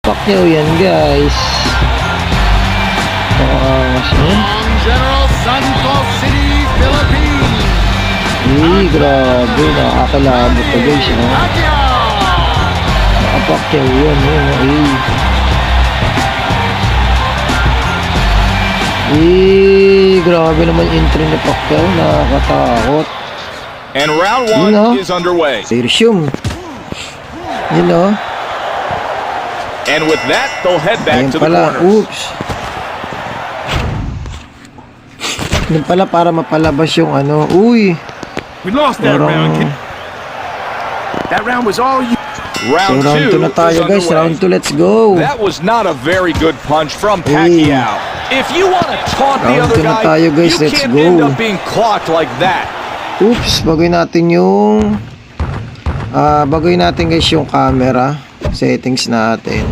Pacquiao yan, guys. General Santos City, Philippines. Grabe, nakakalabot to, guys. Pacquiao yan, grabe naman entry ni Pacquiao, nakakatakot. And round one is underway. Sersyum. And with that, they'll head back to the corners. Oops. Yun pala para mapalabas yung uy. We lost that round. That round was all you. Round So, round 2 na tayo, guys. Round 2, let's go. That was not a very good punch from Pacquiao. If you want to taunt the other guy, tayo, guys. you Let's can't go. end up being clocked like that. Oops, baguhin natin yung baguhin natin, guys, yung camera settings natin.